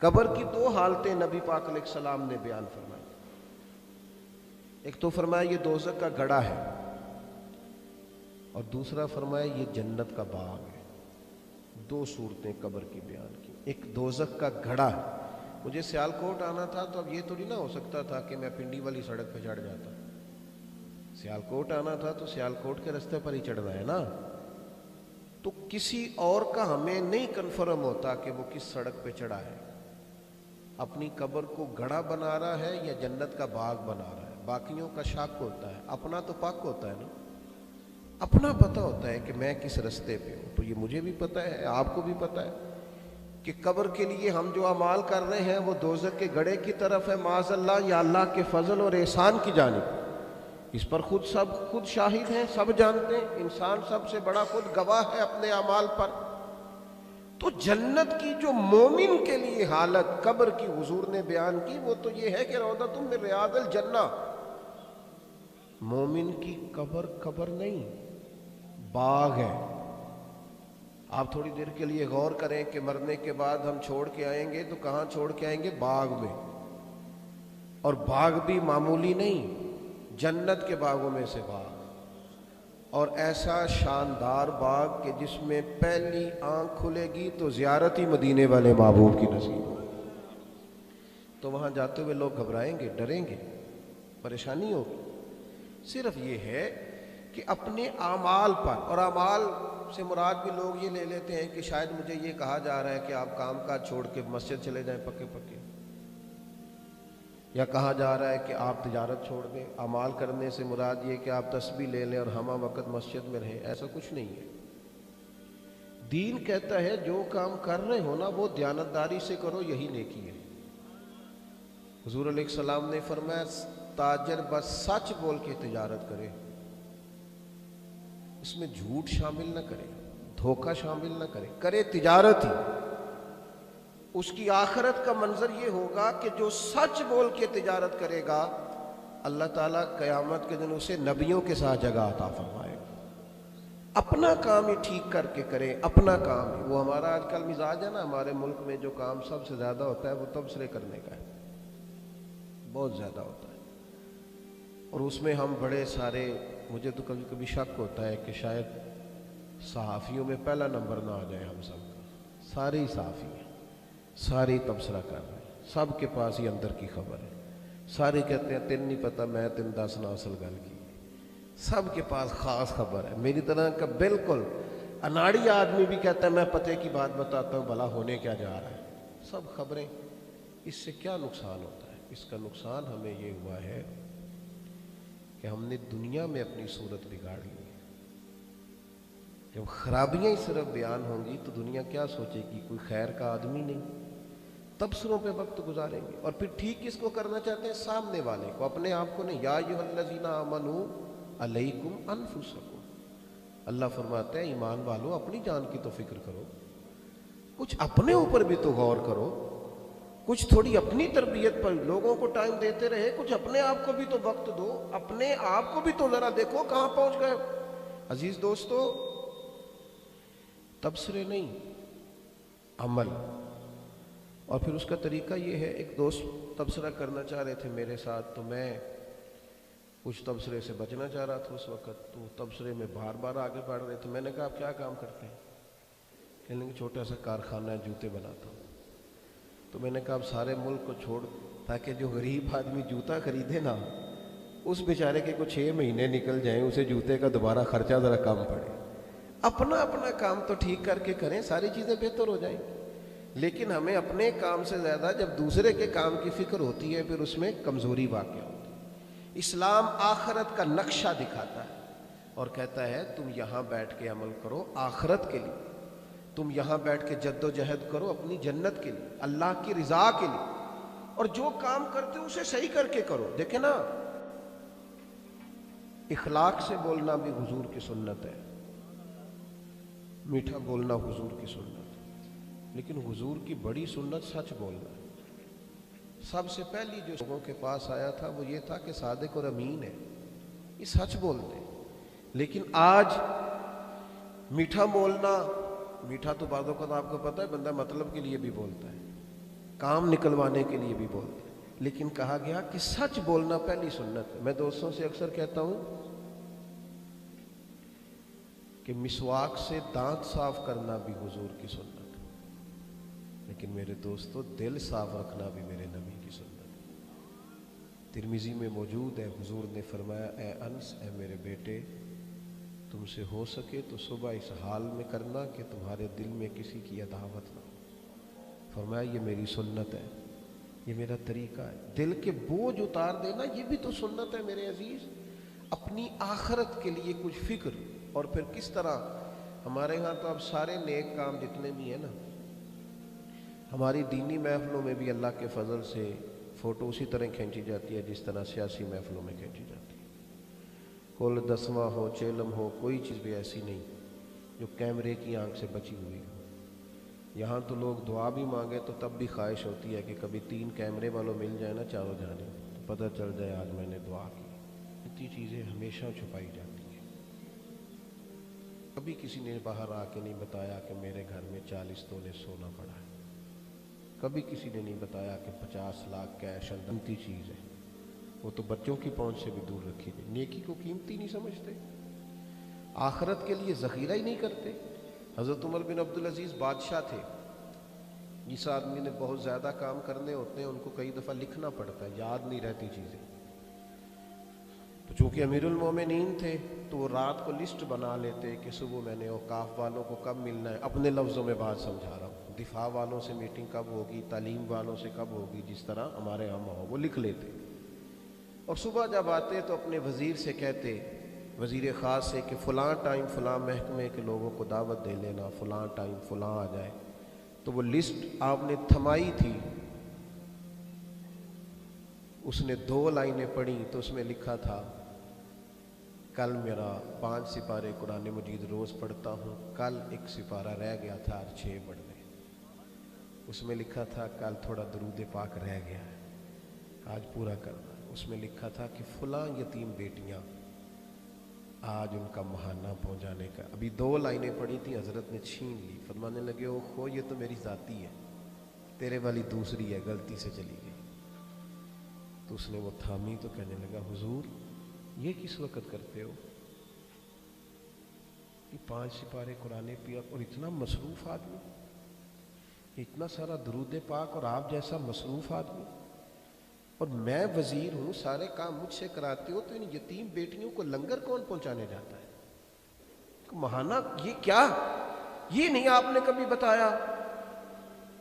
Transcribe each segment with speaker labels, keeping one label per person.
Speaker 1: قبر کی دو حالتیں نبی پاک علیہ السلام نے بیان فرمائی. ایک تو فرمایا یہ دوزخ کا گڑھا ہے، اور دوسرا فرمایا یہ جنت کا باغ ہے. دو صورتیں قبر کی بیان کی. ایک دوزخ کا گڑھا ہے. مجھے سیالکوٹ آنا تھا تو اب یہ تھوڑی نہ ہو سکتا تھا کہ میں پنڈی والی سڑک پہ چڑھ جاتا. سیالکوٹ آنا تھا تو سیالکوٹ کے رستے پر ہی چڑھنا ہے نا. تو کسی اور کا ہمیں نہیں کنفرم ہوتا کہ وہ کس سڑک پہ چڑھا ہے. اپنی قبر کو گڑھا بنا رہا ہے یا جنت کا باغ بنا رہا ہے. باقیوں کا شک ہوتا ہے، اپنا تو پاک ہوتا ہے نا. اپنا پتہ ہوتا ہے کہ میں کس رستے پہ ہوں. تو یہ مجھے بھی پتہ ہے، آپ کو بھی پتہ ہے کہ قبر کے لیے ہم جو اعمال کر رہے ہیں وہ دوزخ کے گڑھے کی طرف ہے معاذ اللہ، یا اللہ کے فضل اور احسان کی جانب. اس پر خود شاہد ہیں، سب جانتے ہیں. انسان سب سے بڑا خود گواہ ہے اپنے اعمال پر. تو جنت کی جو مومن کے لیے حالت قبر کی حضور نے بیان کی وہ تو یہ ہے کہ روضۃ من ریاض الجنہ. مومن کی قبر نہیں، باغ ہے. آپ تھوڑی دیر کے لیے غور کریں کہ مرنے کے بعد ہم چھوڑ کے آئیں گے تو کہاں چھوڑ کے آئیں گے؟ باغ میں. اور باغ بھی معمولی نہیں، جنت کے باغوں میں سے باغ. اور ایسا شاندار باغ کہ جس میں پہلی آنکھ کھلے گی تو زیارت ہی مدینے والے محبوب کی نصیب ہو. تو وہاں جاتے ہوئے لوگ گھبرائیں گے، ڈریں گے، پریشانی ہوگی. صرف یہ ہے کہ اپنے اعمال پر، اور اعمال سے مراد بھی لوگ یہ لے لیتے ہیں کہ شاید مجھے یہ کہا جا رہا ہے کہ آپ کام کاج چھوڑ کے مسجد چلے جائیں پکے پکے، یا کہا جا رہا ہے کہ آپ تجارت چھوڑ دیں. اعمال کرنے سے مراد یہ کہ آپ تسبیح لے لیں اور ہمہ وقت مسجد میں رہیں. ایسا کچھ نہیں ہے. دین کہتا ہے جو کام کر رہے ہو نا وہ دیانتداری سے کرو، یہی نیکی ہے. حضور علیہ السلام نے فرمایا تاجر بس سچ بول کے تجارت کرے، اس میں جھوٹ شامل نہ کرے، دھوکہ شامل نہ کرے تجارت ہی. اس کی آخرت کا منظر یہ ہوگا کہ جو سچ بول کے تجارت کرے گا اللہ تعالیٰ قیامت کے دن اسے نبیوں کے ساتھ جگہ عطا فرمائے گا. اپنا کام ہی ٹھیک کر کے کرے، اپنا کام ہی. وہ ہمارا آج کل مزاج ہے نا، ہمارے ملک میں جو کام سب سے زیادہ ہوتا ہے وہ تبصرے کرنے کا ہے، بہت زیادہ ہوتا ہے. اور اس میں ہم بڑے سارے، مجھے تو کبھی کبھی شک ہوتا ہے کہ شاید صحافیوں میں پہلا نمبر نہ آ جائے ہم سب کا. سارے ہی صحافی ہیں، سارے تبصرہ کر رہے ہیں، سب کے پاس ہی اندر کی خبر ہے. سارے کہتے ہیں تین نہیں پتہ میں تین دس نہ اصل گل کی. سب کے پاس خاص خبر ہے. میری طرح کا بالکل اناڑی آدمی بھی کہتا ہے میں پتے کی بات بتاتا ہوں بھلا ہونے کیا جا رہا ہے. سب خبریں. اس سے کیا نقصان ہوتا ہے؟ اس کا نقصان ہمیں یہ ہوا ہے کہ ہم نے دنیا میں اپنی صورت بگاڑ لی. جب خرابیاں ہی صرف بیان ہوں گی تو دنیا کیا سوچے گی؟ کوئی خیر کا آدمی نہیں. تبصروں پہ وقت گزاریں گے. اور پھر ٹھیک کس کو کرنا چاہتے ہیں؟ سامنے والے کو، اپنے آپ کو نہیں. یا ایھا الذین آمنوا علیکم انفسکم. اللہ فرماتے ہیں ایمان والو اپنی جان کی تو فکر کرو، کچھ اپنے اوپر بھی تو غور کرو، کچھ تھوڑی اپنی تربیت پر لوگوں کو ٹائم دیتے رہے، کچھ اپنے آپ کو بھی تو وقت دو، اپنے آپ کو بھی تو ذرا دیکھو کہاں پہنچ گئے. عزیز دوستو، تبصرے نہیں، عمل. اور پھر اس کا طریقہ یہ ہے، ایک دوست تبصرہ کرنا چاہ رہے تھے میرے ساتھ، تو میں کچھ تبصرے سے بچنا چاہ رہا تھا اس وقت. تو تبصرے میں بار بار آگے بڑھ رہے تھے. میں نے کہا آپ کیا کام کرتے ہیں؟ کہنے لگے چھوٹا سا کارخانہ ہے، جوتے بناتا ہوں. تو میں نے کہا اب سارے ملک کو چھوڑ، تاکہ جو غریب آدمی جوتا خریدے نا اس بیچارے کے کچھ 6 مہینے نکل جائیں، اسے جوتے کا دوبارہ خرچہ ذرا کم پڑے. اپنا کام تو ٹھیک کر کے کریں، ساری چیزیں بہتر ہو جائیں. لیکن ہمیں اپنے کام سے زیادہ جب دوسرے کے کام کی فکر ہوتی ہے پھر اس میں کمزوری واقع ہوتی ہے. اسلام آخرت کا نقشہ دکھاتا ہے اور کہتا ہے تم یہاں بیٹھ کے عمل کرو آخرت کے لیے، تم یہاں بیٹھ کے جد و جہد کرو اپنی جنت کے لیے، اللہ کی رضا کے لیے. اور جو کام کرتے ہو اسے صحیح کر کے کرو. دیکھیں نا، اخلاق سے بولنا بھی حضور کی سنت ہے، میٹھا بولنا حضور کی سنت ہے. لیکن حضور کی بڑی سنت سچ بولنا ہے. سب سے پہلی جو لوگوں کے پاس آیا تھا وہ یہ تھا کہ صادق اور امین ہے، یہ سچ بولتے ہیں. لیکن آج میٹھا بولنا، میٹھا تو بعض اوقات آپ کو پتہ ہے بندہ مطلب کے لیے بھی بولتا ہے. کام نکلوانے کے لیے بھی بولتے ہیں، لیکن کہا گیا کہ سچ بولنا پہلی سنت ہے۔ میں دوستوں سے اکثر کہتا ہوں کہ مسواک سے دانت صاف کرنا بھی حضور کی سنت ہے، لیکن میرے دوستو دل صاف رکھنا بھی میرے نبی کی سنت ہے۔ ترمذی میں موجود ہے، حضور نے فرمایا اے انس، اے میرے بیٹے، تم سے ہو سکے تو صبح اس حال میں کرنا کہ تمہارے دل میں کسی کی عداوت نہ ہو۔ فرمایا یہ میری سنت ہے، یہ میرا طریقہ ہے۔ دل کے بوجھ اتار دینا یہ بھی تو سنت ہے میرے عزیز۔ اپنی آخرت کے لیے کچھ فکر، اور پھر کس طرح ہمارے ہاں تو اب سارے نیک کام جتنے بھی ہیں نا، ہماری دینی محفلوں میں بھی اللہ کے فضل سے فوٹو اسی طرح کھینچی جاتی ہے جس طرح سیاسی محفلوں میں کھینچی جاتی ہے۔ کل دسواں ہو چیلم ہو، کوئی چیز بھی ایسی نہیں جو کیمرے کی آنکھ سے بچی ہوئی ہو۔ یہاں تو لوگ دعا بھی مانگے تو تب بھی خواہش ہوتی ہے کہ کبھی 3 کیمرے والوں مل جائے نا چاروں جانے، تو پتہ چل جائے آج میں نے دعا کی۔ اتنی چیزیں ہمیشہ چھپائی جاتی ہیں۔ کبھی کسی نے باہر آ کے نہیں بتایا کہ میرے گھر میں 40 تولے سونا پڑا ہے، کبھی کسی نے نہیں بتایا کہ 50 لاکھ کیش قیمتی چیز ہے، وہ تو بچوں کی پہنچ سے بھی دور رکھی گئی۔ نیکی کو قیمتی نہیں سمجھتے، آخرت کے لیے ذخیرہ ہی نہیں کرتے۔ حضرت عمر بن عبدالعزیز بادشاہ تھے، جس آدمی نے بہت زیادہ کام کرنے ہوتے ہیں ان کو کئی دفعہ لکھنا پڑتا ہے، یاد نہیں رہتی چیزیں۔ تو چونکہ امیر المومنین تھے تو وہ رات کو لسٹ بنا لیتے کہ صبح میں نے اوقاف والوں کو کب ملنا ہے۔ اپنے لفظوں میں بات سمجھا رہا ہوں، دفاع والوں سے میٹنگ کب ہوگی، تعلیم والوں سے کب ہوگی، جس طرح ہمارے ہم ہو وہ لکھ لیتے۔ اور صبح جب آتے تو اپنے وزیر سے کہتے، وزیر خاص سے، کہ فلاں ٹائم فلاں محکمے کے لوگوں کو دعوت دے لینا، فلاں ٹائم فلاں آ جائے۔ تو وہ لسٹ آپ نے تھمائی تھی، اس نے 2 لائنیں پڑھی تو اس میں لکھا تھا کل میرا 5 سپارے قرآن مجید روز پڑھتا ہوں، کل 1 سپارہ رہ گیا تھا اور 6 پڑھ گئے۔ اس میں لکھا تھا کل تھوڑا درود پاک رہ گیا ہے، آج پورا کرنا۔ اس میں لکھا تھا کہ فلاں یتیم بیٹیاں آج ان کا مہانہ پہنچانے کا۔ ابھی 2 لائنیں پڑھی تھیں، حضرت نے چھین لی، فرمانے لگے او خو یہ تو میری ذاتی ہے، تیرے والی دوسری ہے، غلطی سے چلی گئی۔ تو اس نے وہ تھامی تو کہنے لگا حضور یہ کس وقت کرتے ہو؟ کہ 5 سپارے قرآن پیا اور اتنا مصروف آدمی، اتنا سارا درود پاک اور آپ جیسا مصروف آدمی، اور میں وزیر ہوں، سارے کام مجھ سے کراتے ہو، تو ان یتیم بیٹیوں کو لنگر کون پہنچانے جاتا ہے؟ مہانہ یہ کیا، یہ نہیں آپ نے کبھی بتایا؟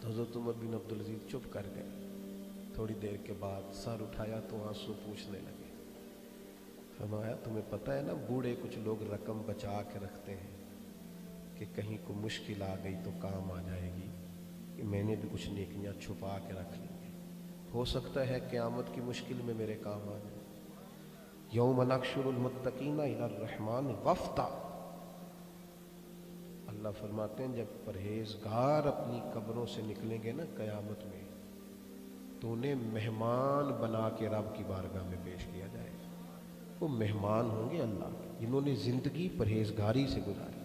Speaker 1: تو حضرت عمر بن عبدالعزیز چپ کر گئے۔ تھوڑی دیر کے بعد سر اٹھایا تو آنسو پوچھنے لگے۔ فرمایا تمہیں پتہ ہے نا بوڑھے کچھ لوگ رقم بچا کے رکھتے ہیں کہ کہیں کو مشکل آ گئی تو کام آ جائے گی، کہ میں نے بھی کچھ نیکیاں چھپا کے رکھ لی ہیں، ہو سکتا ہے قیامت کی مشکل میں میرے کام آ جائے۔ یوم نحشر المتقین الی الرحمن وفدا، اللہ فرماتے ہیں جب پرہیزگار اپنی قبروں سے نکلیں گے نا قیامت میں، تو انہیں مہمان بنا کے رب کی بارگاہ میں پیش کیا جائے گا۔ وہ مہمان ہوں گے اللہ کے، جنہوں نے زندگی پرہیزگاری سے گزاری،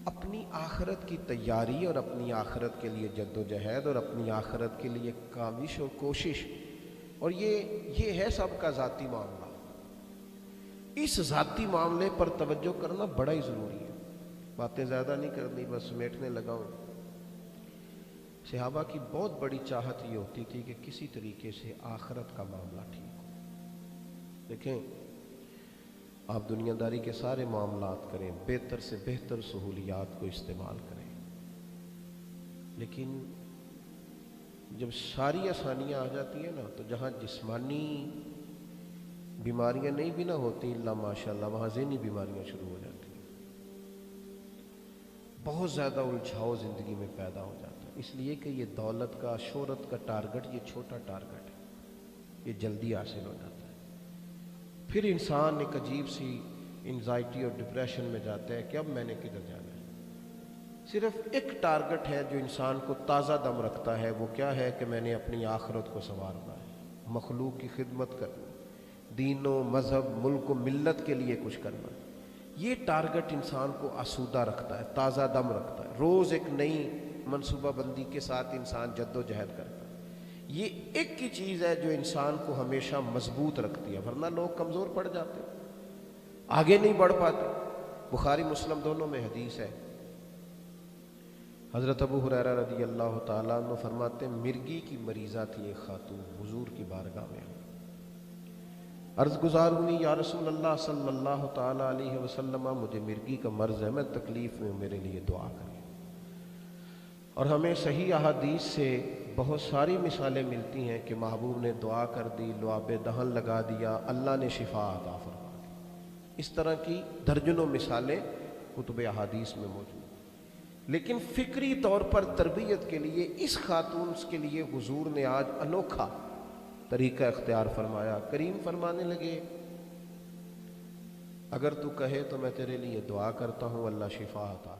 Speaker 1: اپنی آخرت کی تیاری اور اپنی آخرت کے لیے جد و جہد اور اپنی آخرت کے لیے کاوش اور کوشش۔ اور یہ ہے سب کا ذاتی معاملہ۔ اس ذاتی معاملے پر توجہ کرنا بڑا ہی ضروری ہے۔ باتیں زیادہ نہیں کرنی، بس سمیٹنے لگا ہوں۔ صحابہ کی بہت بڑی چاہت یہ ہوتی تھی کہ کسی طریقے سے آخرت کا معاملہ ٹھیک ہو۔ دیکھیں آپ دنیا داری کے سارے معاملات کریں، بہتر سے بہتر سہولیات کو استعمال کریں، لیکن جب ساری آسانیاں آ جاتی ہیں نا تو جہاں جسمانی بیماریاں نہیں بھی نہ ہوتی اللہ ماشاءاللہ، وہاں ذہنی بیماریاں شروع ہو جاتی ہیں، بہت زیادہ الجھاؤ زندگی میں پیدا ہو جاتا ہے۔ اس لیے کہ یہ دولت کا، شہرت کا ٹارگٹ یہ چھوٹا ٹارگٹ ہے، یہ جلدی حاصل ہو جاتا ہے۔ پھر انسان ایک عجیب سی انزائٹی اور ڈپریشن میں جاتا ہے کہ اب میں نے کدھر جانا ہے۔ صرف ایک ٹارگٹ ہے جو انسان کو تازہ دم رکھتا ہے، وہ کیا ہے کہ میں نے اپنی آخرت کو سنوارنا ہے، مخلوق کی خدمت کرنی، دین و مذہب، ملک و ملت کے لیے کچھ کرنا۔ یہ ٹارگٹ انسان کو آسودہ رکھتا ہے، تازہ دم رکھتا ہے، روز ایک نئی منصوبہ بندی کے ساتھ انسان جد و جہد کرتا ہے۔ یہ ایک کی چیز ہے جو انسان کو ہمیشہ مضبوط رکھتی ہے، ورنہ لوگ کمزور پڑ جاتے، آگے نہیں بڑھ پاتے۔ بخاری مسلم دونوں میں حدیث ہے، حضرت ابو ہریرہ رضی اللہ تعالیٰ عنہ فرماتے ہیں مرگی کی مریضہ تھی ایک خاتون، حضور کی بارگاہ میں عرض گزار ہوئی، یا رسول اللہ صلی اللہ تعالیٰ علیہ وسلم مجھے مرگی کا مرض ہے، میں تکلیف میں ہوں، میرے لیے دعا کریں۔ اور ہمیں صحیح احادیث سے بہت ساری مثالیں ملتی ہیں کہ محبوب نے دعا کر دی، لعاب دہن لگا دیا، اللہ نے شفا عطا فرما دی۔ اس طرح کی درجنوں مثالیں کتب احادیث میں موجود ہیں۔ لیکن فکری طور پر تربیت کے لیے اس خاتون کے لیے حضور نے آج انوکھا طریقہ اختیار فرمایا۔ کریم فرمانے لگے اگر تو کہے تو میں تیرے لیے دعا کرتا ہوں، اللہ شفا عطا